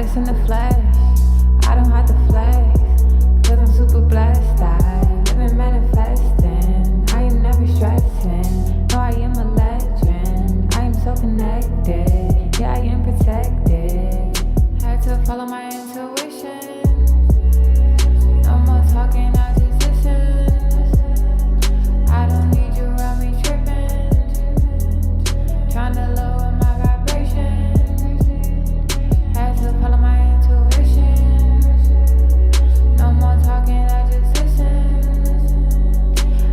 Goddess in the flesh, I don't have to flex, cause I'm super blessed. I live in manifesting, I am never stressing. No, I am a legend, I am so connected. Yeah, I am protected. Had to follow my intuition. No more talking, I just listen. I don't need you around me tripping, trying to lower my vibration. Had to follow my intuition. No more talking, I just listen.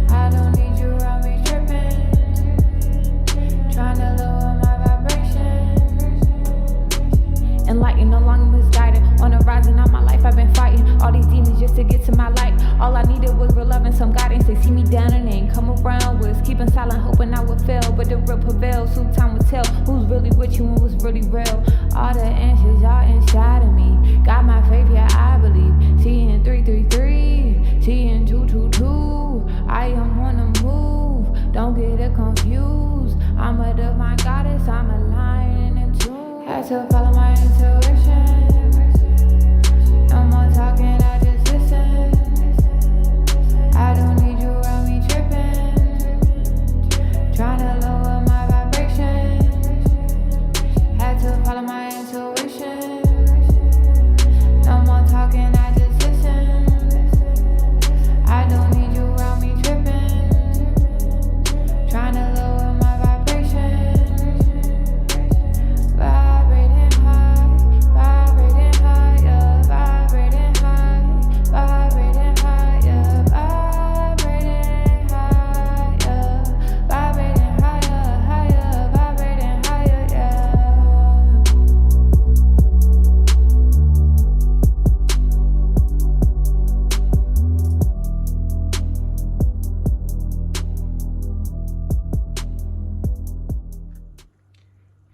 I don't need you around me tripping, trying to lower my vibration. Enlightened, no longer misguided. On the rise and all my life I've been fighting all these demons just to get to my light. All I needed was real love and some guidance. They see me down and they ain't come around. Was keeping silent, hoping I would fail, but the real prevails. So time will tell who's really with you and what's really real. All the answers are inside of me. Got my faith, yeah, I believe. Seeing 333, seeing 222. I am on the move, don't get it confused. I'm a divine goddess, I'm a lion in tune. Had to follow my intuition. No more talking, I just listen. I don't need you around me tripping, trying to lower my vibration. Had to follow my intuition. No more talking, I just listen. I don't need you around me tripping, trying to lower my vibration. Vibrating high, vibrating higher, vibrating high, vibrating higher, vibrating higher, vibrating higher, higher, vibrating higher, yeah.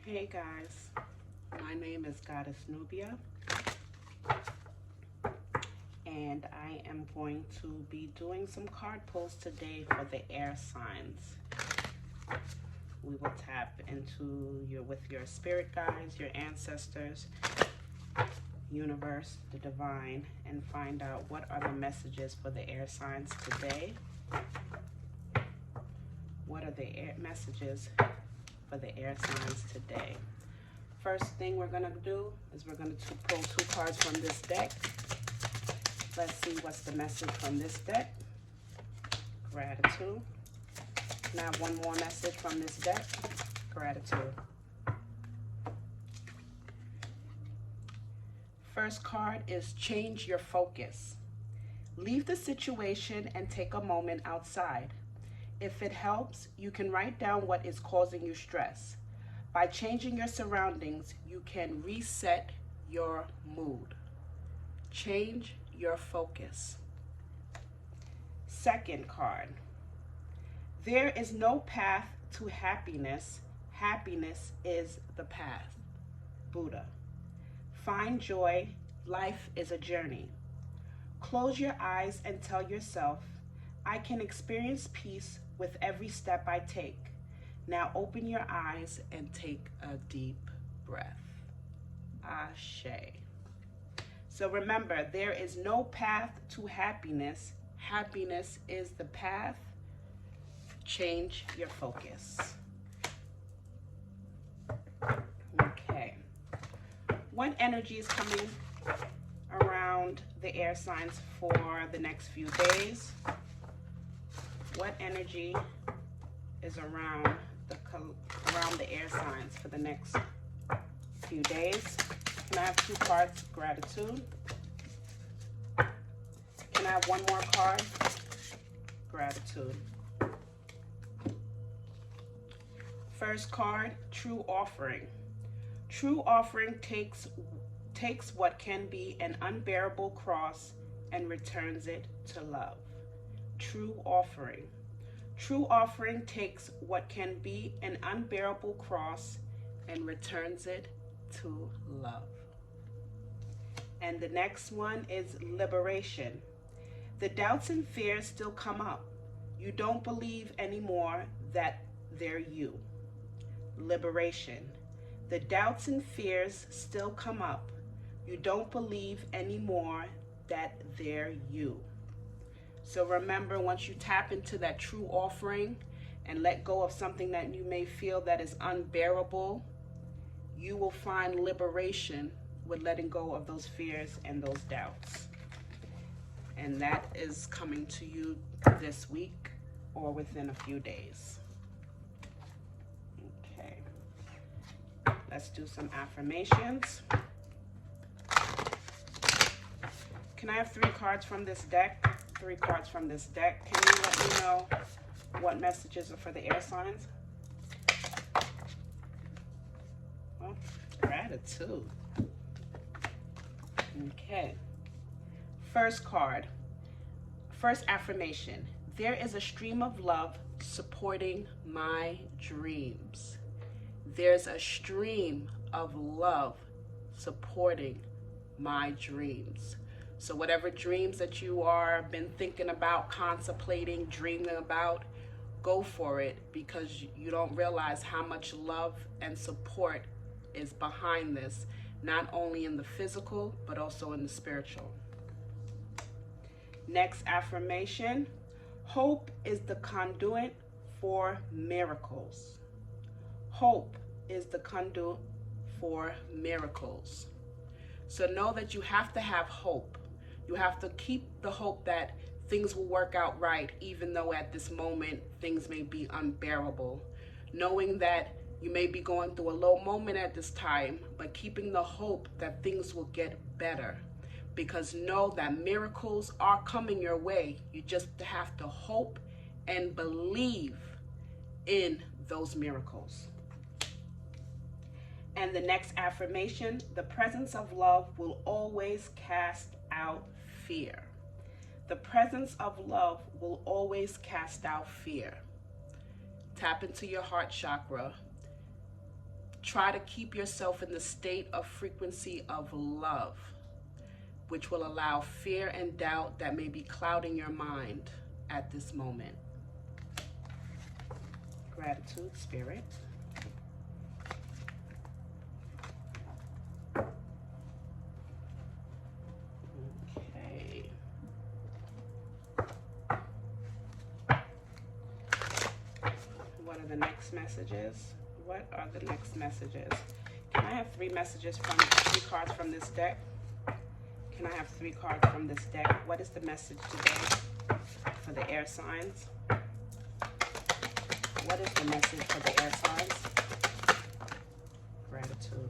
Hey guys, my name is Goddess Nubia, and I am going to be doing some card pulls today for the air signs. We will tap into with your spirit guides, your ancestors, universe, the divine, and find out what are the messages for the air signs today. What are the messages for the air signs today? First thing we're going to do is we're going to pull two cards from this deck. Let's see what's the message from this deck. Gratitude. Now one more message from this deck. Gratitude. First card is change your focus. Leave the situation and take a moment outside. If it helps, you can write down what is causing you stress. By changing your surroundings, you can reset your mood. Change your focus. Second card. There is no path to happiness. Happiness is the path. Buddha. Find joy. Life is a journey. Close your eyes and tell yourself, I can experience peace with every step I take. Now open your eyes and take a deep breath. Ashe. So remember, there is no path to happiness. Happiness is the path. Change your focus. Okay. What energy is coming around the air signs for the next few days? What energy is around the air signs for the next few days? Can I have two cards? Gratitude. Can I have one more card? Gratitude. First card, true offering. True offering takes what can be an unbearable cross and returns it to love. True offering. True offering takes what can be an unbearable cross and returns it to love. And the next one is liberation. The doubts and fears still come up. You don't believe anymore that they're you. Liberation. The doubts and fears still come up. You don't believe anymore that they're you. So remember, once you tap into that true offering and let go of something that you may feel that is unbearable, you will find liberation with letting go of those fears and those doubts. And that is coming to you this week or within a few days. Okay. Let's do some affirmations. Can I have 3 cards from this deck? 3 cards from this deck. Can you let me know what messages are for the air signs? Oh, gratitude. Okay. First card. First affirmation. There is a stream of love supporting my dreams. There's a stream of love supporting my dreams. So whatever dreams that you are been thinking about, contemplating, dreaming about, go for it, because you don't realize how much love and support is behind this, not only in the physical, but also in the spiritual. Next affirmation. Hope is the conduit for miracles. Hope is the conduit for miracles. So know that you have to have hope. You have to keep the hope that things will work out right, even though at this moment things may be unbearable. Knowing that you may be going through a low moment at this time, but keeping the hope that things will get better. Because know that miracles are coming your way. You just have to hope and believe in those miracles. And the next affirmation, the presence of love will always cast out fear. The presence of love will always cast out fear. Tap into your heart chakra. Try to keep yourself in the state of frequency of love, which will allow fear and doubt that may be clouding your mind at this moment. Gratitude, Spirit. Okay. What are the next messages? What are the next messages? Can I have 3 messages from 3 cards from this deck? Can I have 3 cards from this deck? What is the message today for the air signs? What is the message for the air signs? Gratitude.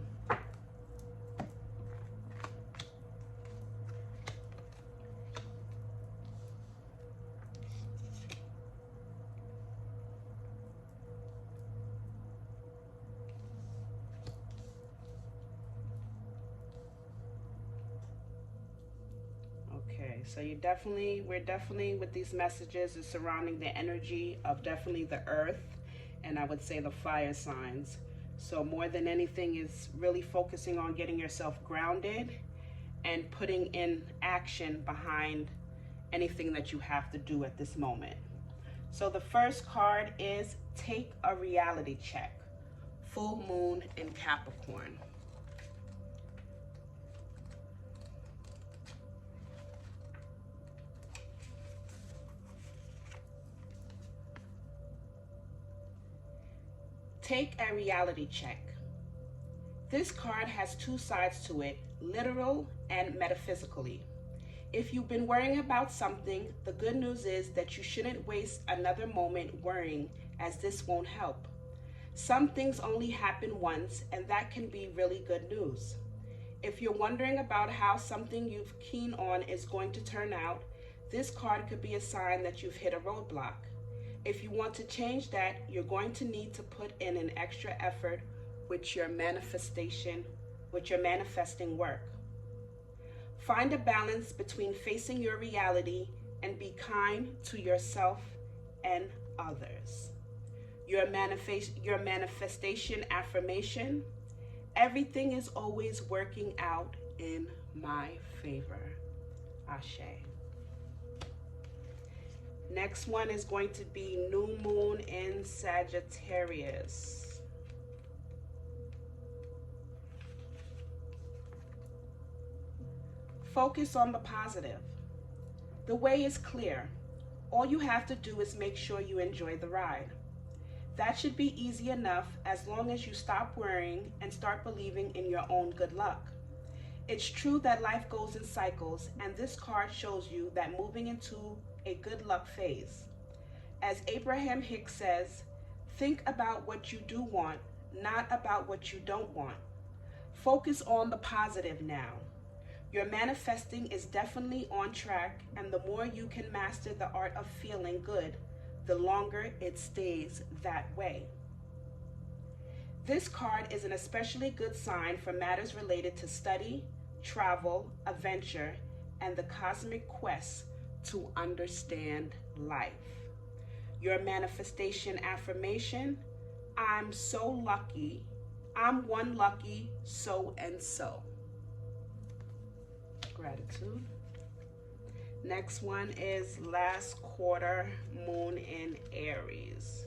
Okay, so we're definitely with these messages is surrounding the energy of definitely the earth, and I would say the fire signs. So more than anything is really focusing on getting yourself grounded and putting in action behind anything that you have to do at this moment. So the first card is take a reality check. Full moon in Capricorn. Take a reality check. This card has 2 sides to it, literal and metaphysically. If you've been worrying about something, the good news is that you shouldn't waste another moment worrying, as this won't help. Some things only happen once, and that can be really good news. If you're wondering about how something you've keen on is going to turn out, this card could be a sign that you've hit a roadblock. If you want to change that, you're going to need to put in an extra effort with your manifesting work. Find a balance between facing your reality and be kind to yourself and others. Your manifestation affirmation, everything is always working out in my favor. Ashe. Next one is going to be new moon in Sagittarius. Focus on the positive. The way is clear. All you have to do is make sure you enjoy the ride. That should be easy enough as long as you stop worrying and start believing in your own good luck. It's true that life goes in cycles, and this card shows you that moving into a good luck phase. As Abraham Hicks says, think about what you do want, not about what you don't want. Focus on the positive now. Your manifesting is definitely on track, and the more you can master the art of feeling good, the longer it stays that way. This card is an especially good sign for matters related to study, travel, adventure, and the cosmic quest to understand life. Your manifestation affirmation: I'm so lucky. I'm one lucky so and so. Gratitude. Next one is last quarter moon in Aries.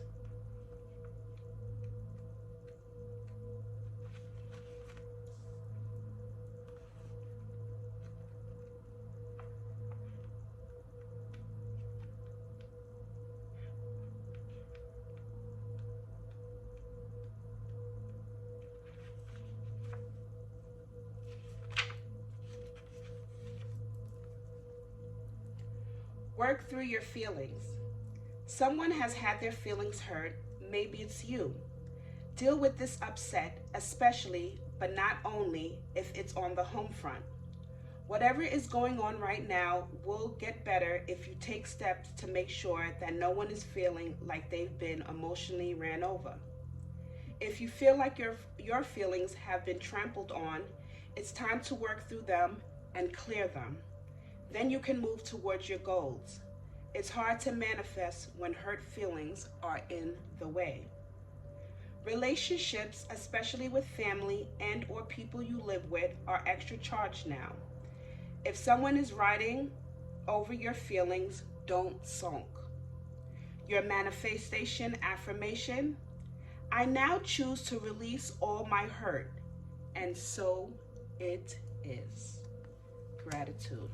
Work through your feelings. Someone has had their feelings hurt. Maybe it's you. Deal with this upset, especially, but not only, if it's on the home front. Whatever is going on right now will get better if you take steps to make sure that no one is feeling like they've been emotionally ran over. If you feel like your feelings have been trampled on, it's time to work through them and clear them. Then you can move towards your goals. It's hard to manifest when hurt feelings are in the way. Relationships, especially with family and or people you live with, are extra charged now. If someone is riding over your feelings, don't sulk. Your manifestation affirmation: I now choose to release all my hurt, and so it is. Gratitude.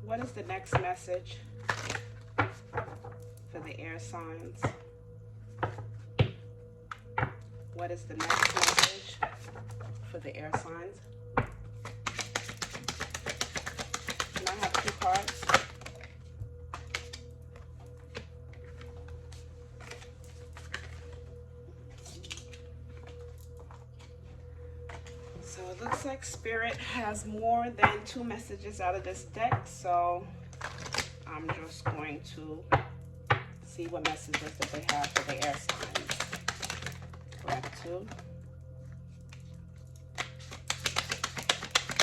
What is the next message for the air signs? What is the next message for the air signs? Can I have 2 cards? So it looks like Spirit has more than 2 messages out of this deck, so I'm just going to see what messages that they have for the air signs. Gratitude.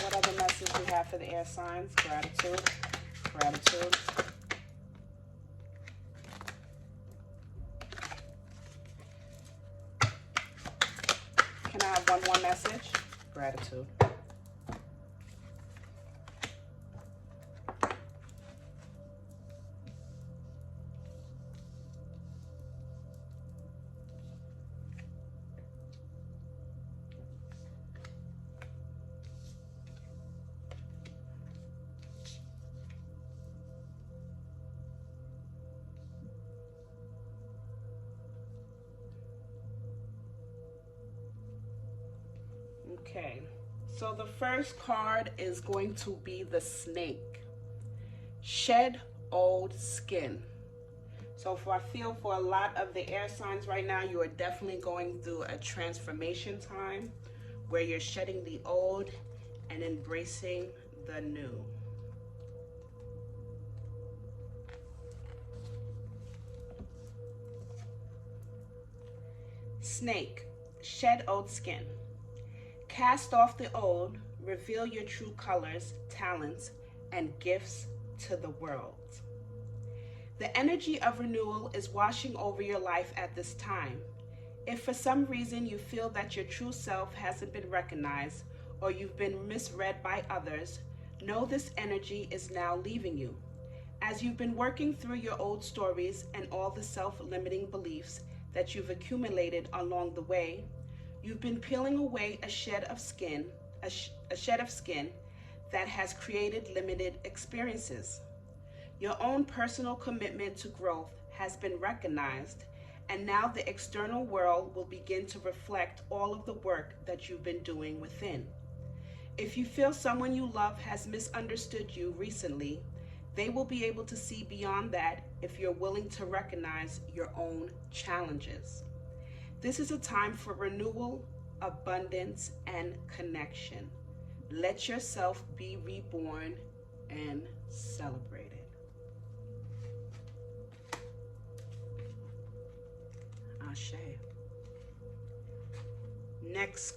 What other message we have for the air signs? Gratitude. Gratitude. Can I have one more message? Gratitude. Okay, so the first card is going to be the Snake. Shed old skin. So I feel for a lot of the air signs right now, you are definitely going through a transformation time where you're shedding the old and embracing the new. Snake, shed old skin. Cast off the old, reveal your true colors, talents, and gifts to the world. The energy of renewal is washing over your life at this time. If for some reason you feel that your true self hasn't been recognized or you've been misread by others, Know this energy is now leaving you. As you've been working through your old stories and all the self-limiting beliefs that you've accumulated along the way, you've been peeling away a shed of skin that has created limited experiences. Your own personal commitment to growth has been recognized, and now the external world will begin to reflect all of the work that you've been doing within. If you feel someone you love has misunderstood you recently, they will be able to see beyond that if you're willing to recognize your own challenges. This is a time for renewal, abundance, and connection. Let yourself be reborn and celebrated. Ashe. Next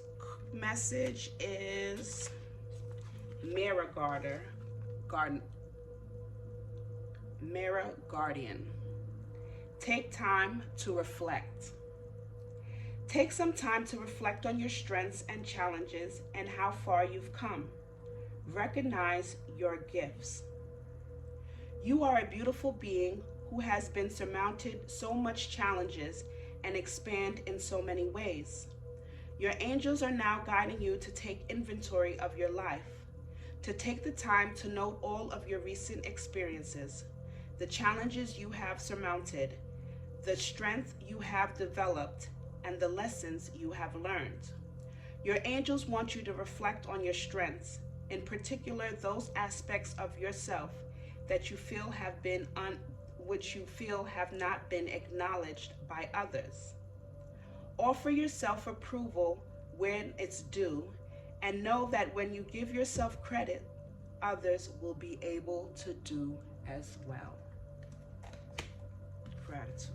message is Mirror Guardian. Take time to reflect. Take some time to reflect on your strengths and challenges and how far you've come. Recognize your gifts. You are a beautiful being who has been surmounted so much challenges and expand in so many ways. Your angels are now guiding you to take inventory of your life, to take the time to note all of your recent experiences, the challenges you have surmounted, the strength you have developed, and the lessons you have learned. Your angels want you to reflect on your strengths, in particular those aspects of yourself that you feel have not been acknowledged by others. Offer yourself approval when it's due, and know that when you give yourself credit, others will be able to do as well. Gratitude.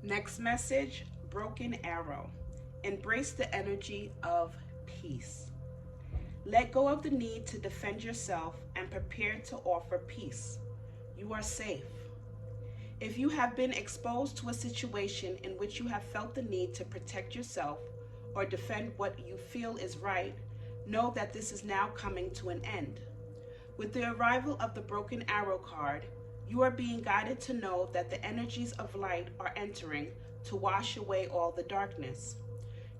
Next message, Broken Arrow. Embrace the energy of peace. Let go of the need to defend yourself and prepare to offer peace. You are safe. If you have been exposed to a situation in which you have felt the need to protect yourself or defend what you feel is right, know that this is now coming to an end. With the arrival of the Broken Arrow card, you are being guided to know that the energies of light are entering to wash away all the darkness.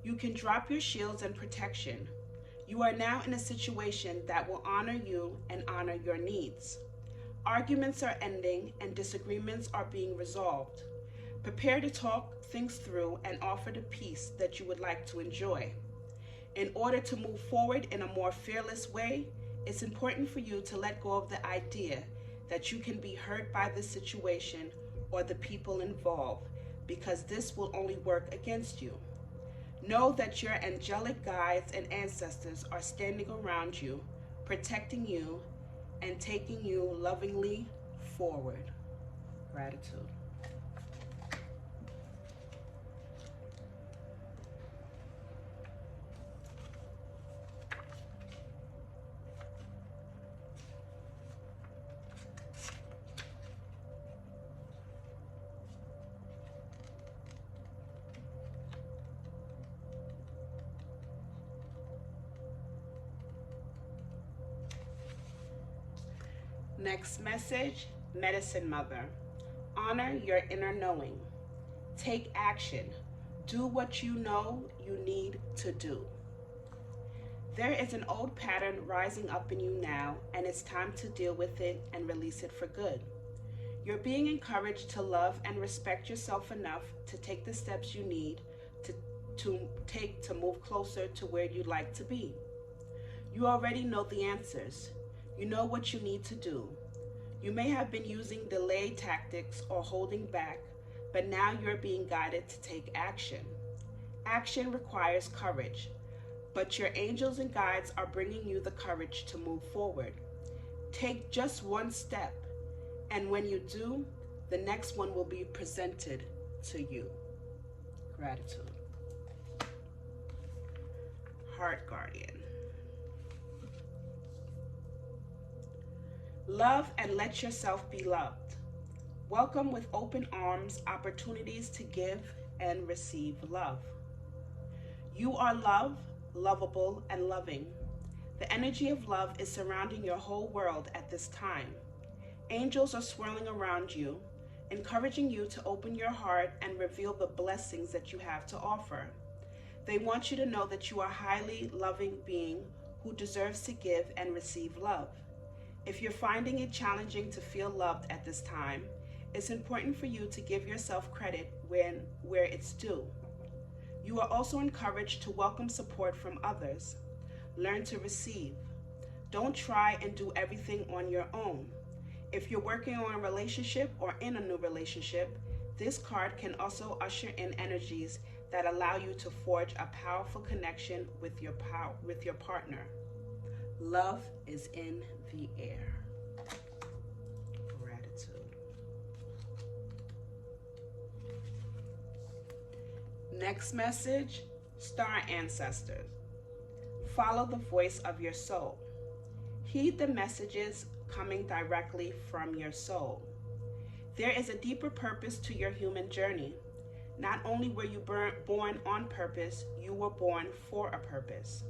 You can drop your shields and protection. You are now in a situation that will honor you and honor your needs. Arguments are ending and disagreements are being resolved. Prepare to talk things through and offer the peace that you would like to enjoy. In order to move forward in a more fearless way, it's important for you to let go of the idea that you can be hurt by the situation or the people involved, because this will only work against you. Know that your angelic guides and ancestors are standing around you, protecting you, and taking you lovingly forward. Gratitude. Next message, Medicine Mother. Honor your inner knowing. Take action. Do what you know you need to do. There is an old pattern rising up in you now, and it's time to deal with it and release it for good. You're being encouraged to love and respect yourself enough to take the steps you need to take to move closer to where you'd like to be. You already know the answers. You know what you need to do. You may have been using delay tactics or holding back, but now you're being guided to take action. Action requires courage, but your angels and guides are bringing you the courage to move forward. Take just one step, and when you do, the next one will be presented to you. Gratitude. Heart Guardian. Love and let yourself be loved. Welcome with open arms opportunities to give and receive love. You are love, lovable, and loving. The energy of love is surrounding your whole world at this time. Angels are swirling around you, encouraging you to open your heart and reveal the blessings that you have to offer. They want you to know that you are a highly loving being who deserves to give and receive love. If you're finding it challenging to feel loved at this time, it's important for you to give yourself credit where it's due. You are also encouraged to welcome support from others. Learn to receive. Don't try and do everything on your own. If you're working on a relationship or in a new relationship, this card can also usher in energies that allow you to forge a powerful connection with your partner. Love is in the air. Gratitude. Next message, star ancestors. Follow the voice of your soul. Heed the messages coming directly from your soul. There is a deeper purpose to your human journey. Not only were you born on purpose, you were born for a purpose.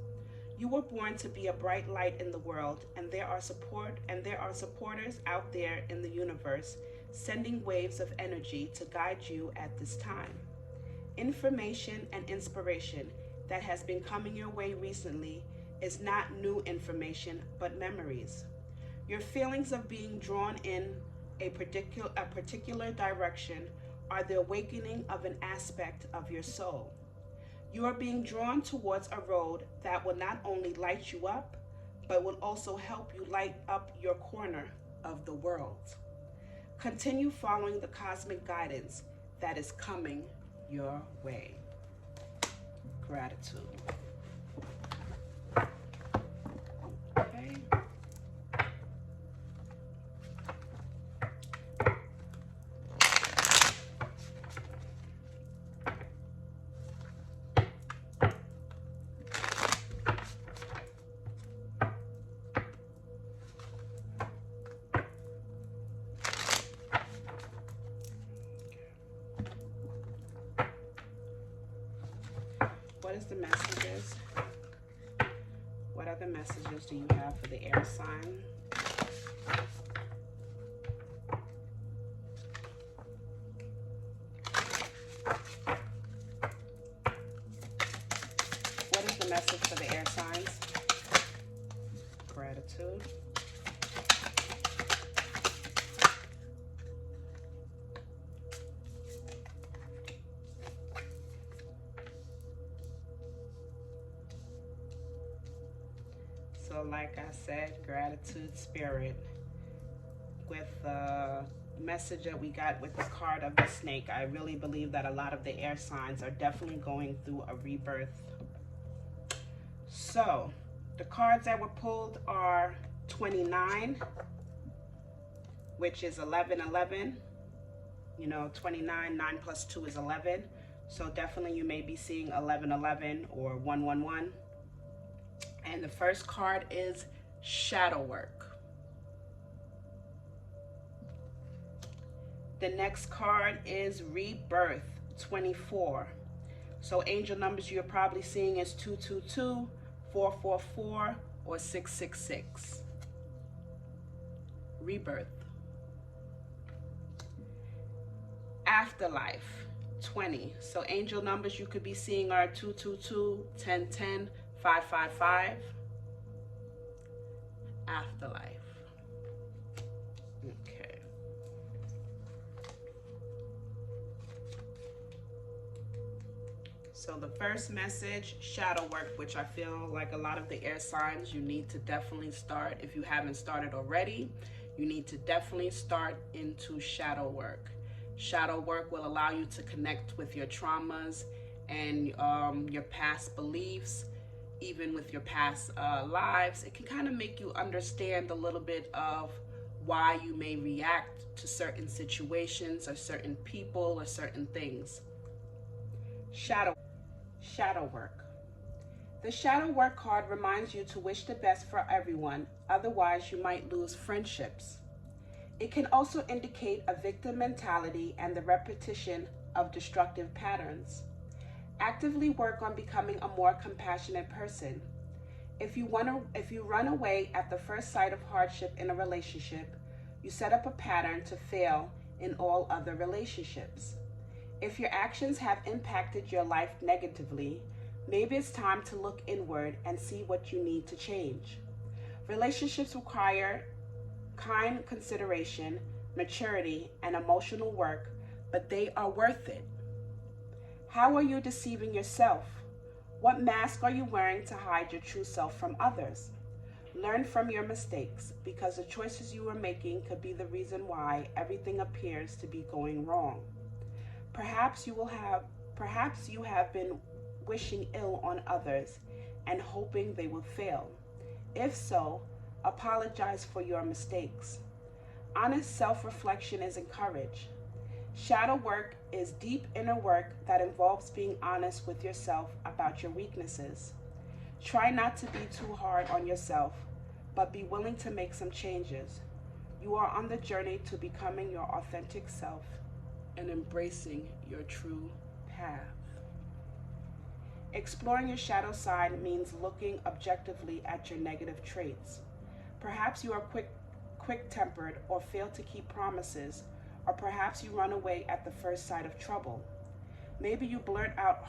You were born to be a bright light in the world, and there are supporters out there in the universe sending waves of energy to guide you at this time. Information and inspiration that has been coming your way recently is not new information, but memories. Your feelings of being drawn in a particular direction are the awakening of an aspect of your soul. You are being drawn towards a road that will not only light you up, but will also help you light up your corner of the world. Continue following the cosmic guidance that is coming your way. Gratitude. Okay. What is the messages? What other messages do you have for the air sign? What is the message for the air signs? Gratitude. So like I said, gratitude spirit. With the message that we got with the card of the snake, I really believe that a lot of the air signs are definitely going through a rebirth. So the cards that were pulled are 29, which is 1111. You know, 29, 9 plus 2 is 11. So definitely you may be seeing 1111 or 111. And the first card is shadow work. The next card is rebirth, 24. So angel numbers you're probably seeing is 222, 444, or 666. Rebirth. Afterlife, 20. So angel numbers you could be seeing are 222, 1010, 555. Afterlife. Okay. So the first message, shadow work, which I feel like a lot of the air signs you need to definitely start. If you haven't started already, you need to definitely start into shadow work. Shadow work will allow you to connect with your traumas and your past beliefs, even with your past lives. It can kind of make you understand a little bit of why you may react to certain situations or certain people or certain things. Shadow work. The shadow work card reminds you to wish the best for everyone, otherwise you might lose friendships. It can also indicate a victim mentality and the repetition of destructive patterns. Actively work on becoming a more compassionate person. If you run away at the first sight of hardship in a relationship, you set up a pattern to fail in all other relationships. If your actions have impacted your life negatively, maybe it's time to look inward and see what you need to change. Relationships require kind consideration, maturity, and emotional work, but they are worth it. How are you deceiving yourself? What mask are you wearing to hide your true self from others? Learn from your mistakes, because the choices you are making could be the reason why everything appears to be going wrong. Perhaps you have been wishing ill on others and hoping they will fail. If so, apologize for your mistakes. Honest self-reflection is encouraged. Shadow work is deep inner work that involves being honest with yourself about your weaknesses. Try not to be too hard on yourself, but be willing to make some changes. You are on the journey to becoming your authentic self and embracing your true path. Exploring your shadow side means looking objectively at your negative traits. Perhaps you are quick-tempered or fail to keep promises, or perhaps you run away at the first sight of trouble. Maybe you blurt out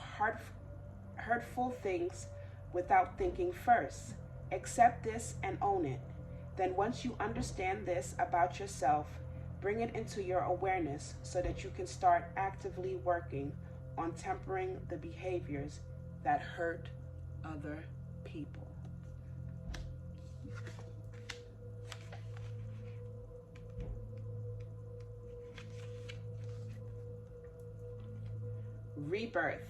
hurtful things without thinking first. Accept this and own it. Then once you understand this about yourself, bring it into your awareness so that you can start actively working on tempering the behaviors that hurt other people. Rebirth.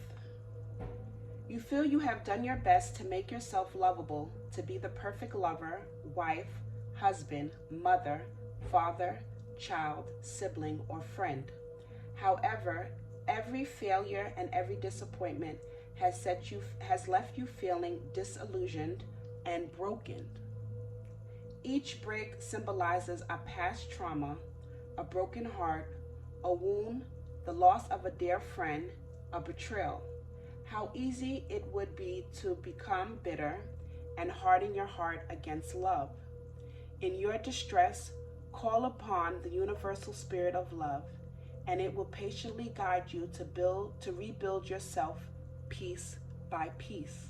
You feel you have done your best to make yourself lovable, to be the perfect lover, wife, husband, mother, father, child, sibling, or friend. However, every failure and every disappointment has left you feeling disillusioned and broken. Each break symbolizes a past trauma, a broken heart, a wound, the loss of a dear friend, a betrayal. How easy it would be to become bitter and harden your heart against love. In your distress, call upon the universal spirit of love, and it will patiently guide you to rebuild yourself piece by piece.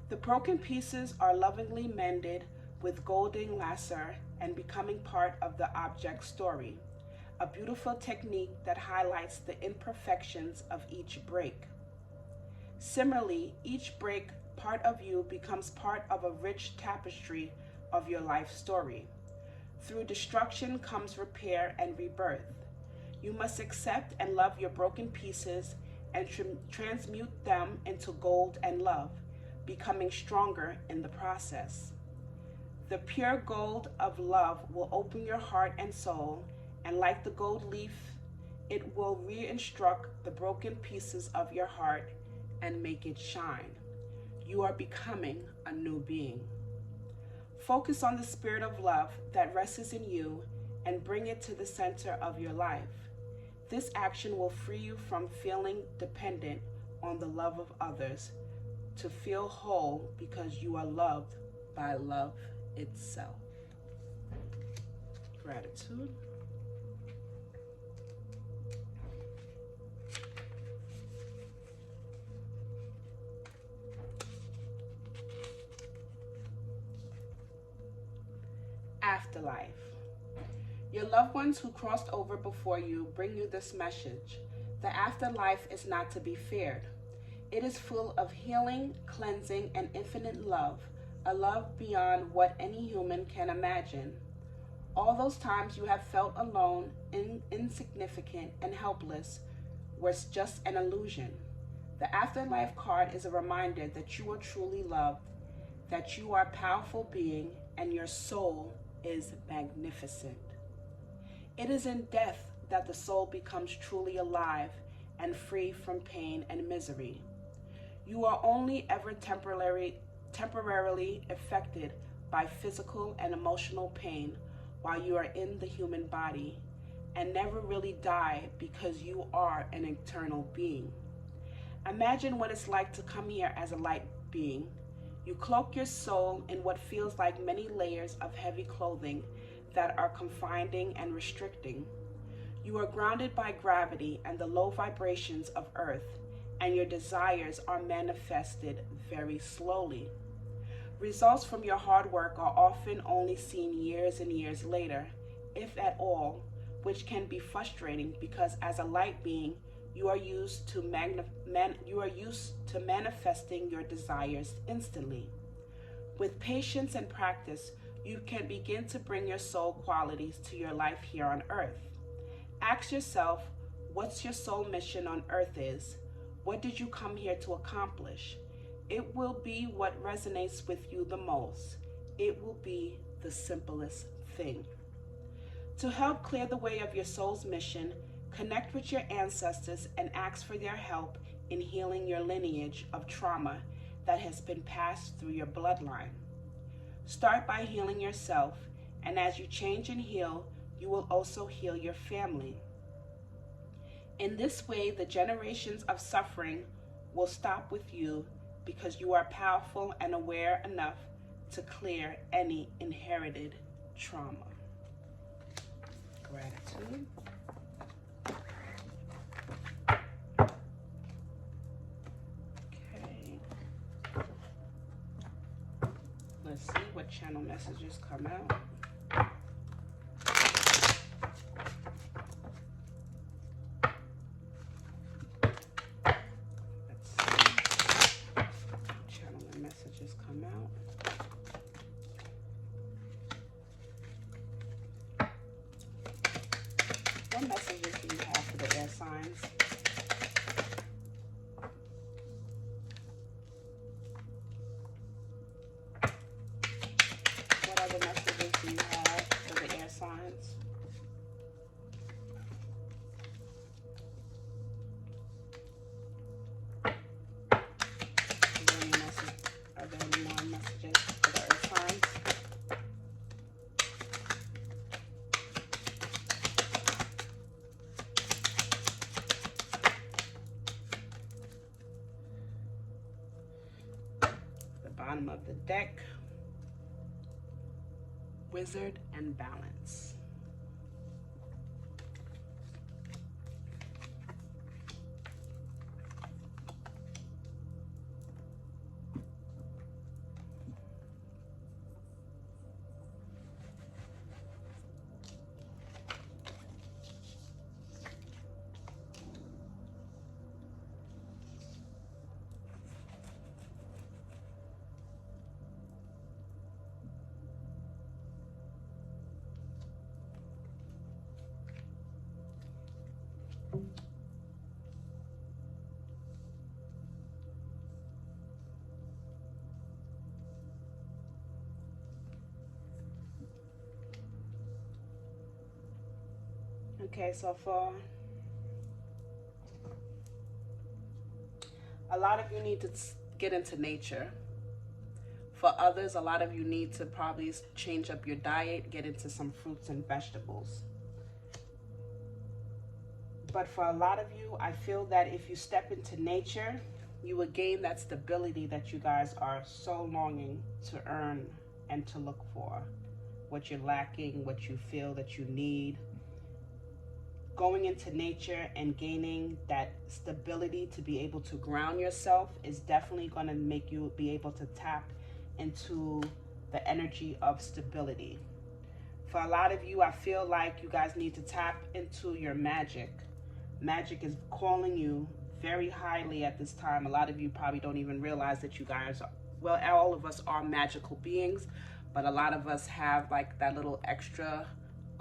The broken pieces are lovingly mended with golden lacer and becoming part of the object story, a beautiful technique that highlights the imperfections of each break. Similarly, each break part of you becomes part of a rich tapestry of your life story. Through destruction comes repair and rebirth. You must accept and love your broken pieces and transmute them into gold and love, becoming stronger in the process. The pure gold of love will open your heart and soul, and like the gold leaf, it will reconstruct the broken pieces of your heart and make it shine. You are becoming a new being. Focus on the spirit of love that rests in you and bring it to the center of your life. This action will free you from feeling dependent on the love of others to feel whole because you are loved by love itself. Gratitude. Afterlife. Your loved ones who crossed over before you bring you this message. The afterlife is not to be feared. It is full of healing, cleansing, and infinite love, a love beyond what any human can imagine. All those times you have felt alone, insignificant, and helpless was just an illusion. The afterlife card is a reminder that you are truly loved, that you are a powerful being, and your soul is magnificent. It is in death that the soul becomes truly alive and free from pain and misery. You are only ever temporarily affected by physical and emotional pain while you are in the human body. and never really die because you are an eternal being. Imagine what it's like to come here as a light being. You cloak your soul in what feels like many layers of heavy clothing that are confining and restricting. You are grounded by gravity and the low vibrations of earth, and your desires are manifested very slowly. Results from your hard work are often only seen years and years later, if at all, which can be frustrating because as a light being, you are used to manifesting your desires instantly. With patience and practice, you can begin to bring your soul qualities to your life here on earth. Ask yourself, what's your soul mission on earth is? What did you come here to accomplish? It will be what resonates with you the most. It will be the simplest thing. To help clear the way of your soul's mission, connect with your ancestors and ask for their help in healing your lineage of trauma that has been passed through your bloodline. Start by healing yourself, and as you change and heal, you will also heal your family. In this way, the generations of suffering will stop with you because you are powerful and aware enough to clear any inherited trauma. Gratitude. Okay. Let's see what channel messages come out. Come out. What messages do you have for the air signs? What other messages do you have for the air signs? Are there any more messages for the earth signs? The bottom of the deck, Wizard and Balance. Okay, so for a lot of you need to get into nature. For others, a lot of you need to probably change up your diet, get into some fruits and vegetables. But for a lot of you, I feel that if you step into nature, you will gain that stability that you guys are so longing to earn and to look for. What you're lacking, what you feel that you need. Going into nature and gaining that stability to be able to ground yourself is definitely going to make you be able to tap into the energy of stability. For a lot of you, I feel like you guys need to tap into your magic. Magic is calling you very highly at this time. A lot of you probably don't even realize that you guys are, well, all of us are magical beings, but a lot of us have like that little extra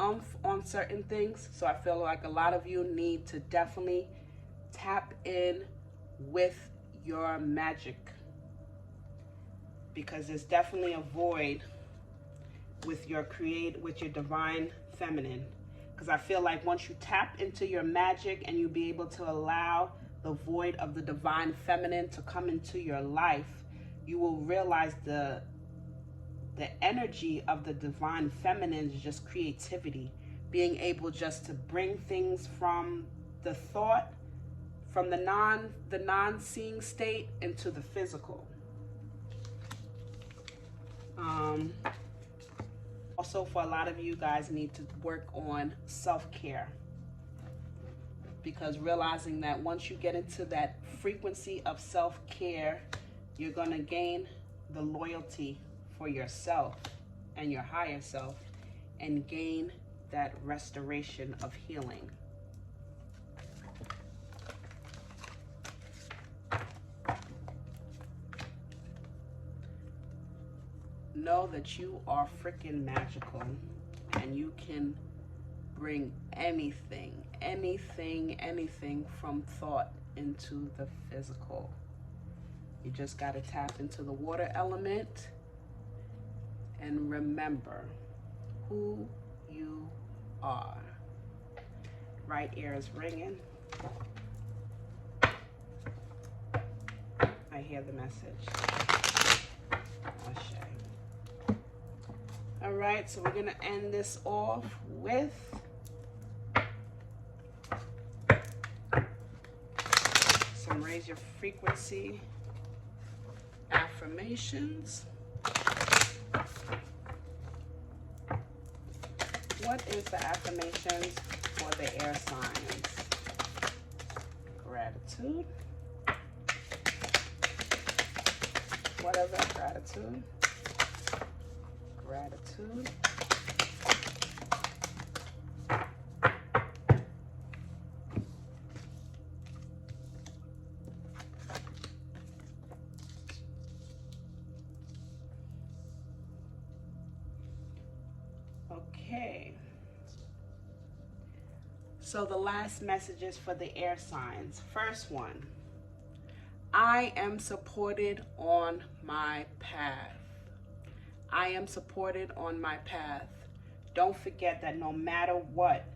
oomph on certain things. So I feel like a lot of you need to definitely tap in with your magic, because there's definitely a void with your divine feminine. Because I feel like once you tap into your magic and you be able to allow the void of the divine feminine to come into your life, you will realize the energy of the divine feminine is just creativity, being able just to bring things from the thought, from the non-seeing state into the physical. Also, for a lot of you guys, need to work on self-care, because realizing that once you get into that frequency of self-care, you're going to gain the loyalty for yourself and your higher self, and gain that restoration of healing. Know that you are freaking magical, and you can bring anything from thought into the physical. You just got to tap into the water element and remember who you are. Right ear is ringing. I hear the message. Ashe. All right, so we're going to end this off with some raise your frequency affirmations. What is the affirmations for the air signs? Gratitude. What is that? Gratitude. Gratitude. Okay. So the last messages for the air signs. First one. I am supported on my path. I am supported on my path. Don't forget that no matter what,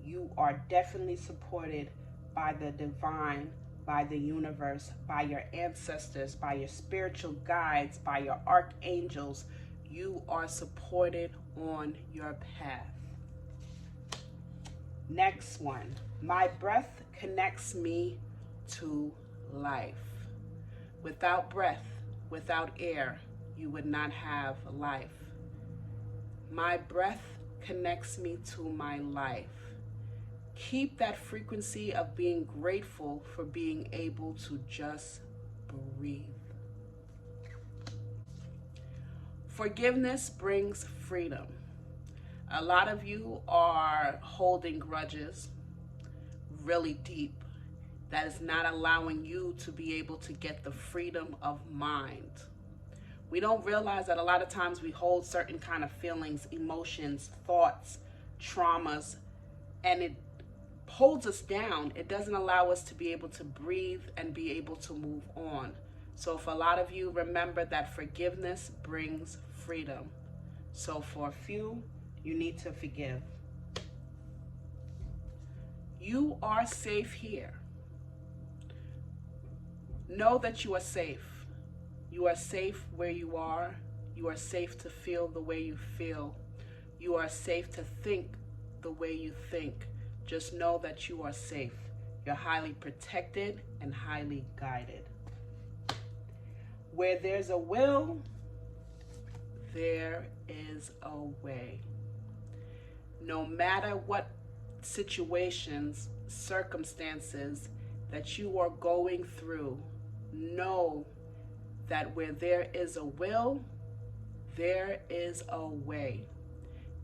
you are definitely supported by the divine, by the universe, by your ancestors, by your spiritual guides, by your archangels. You are supported on your path. Next one. My breath connects me to life. Without breath, without air, you would not have life. My breath connects me to my life. Keep that frequency of being grateful for being able to just breathe. Forgiveness brings freedom. A lot of you are holding grudges really deep. That is not allowing you to be able to get the freedom of mind. We don't realize that a lot of times we hold certain kind of feelings, emotions, thoughts, traumas, and it holds us down. It doesn't allow us to be able to breathe and be able to move on. So for a lot of you, remember that forgiveness brings freedom. So for a few, you need to forgive. You are safe here. Know that you are safe. You are safe where you are. You are safe to feel the way you feel. You are safe to think the way you think. Just know that you are safe. You're highly protected and highly guided. Where there's a will, there is a way. No matter what situations, circumstances that you are going through, know that where there is a will, there is a way.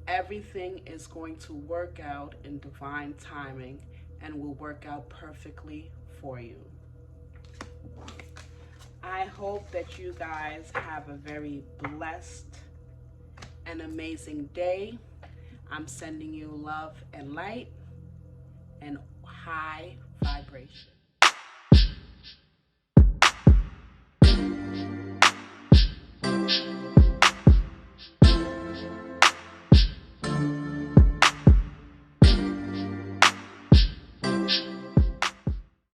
Everything is going to work out in divine timing and will work out perfectly for you. I hope that you guys have a very blessed and amazing day. I'm sending you love and light and high vibration.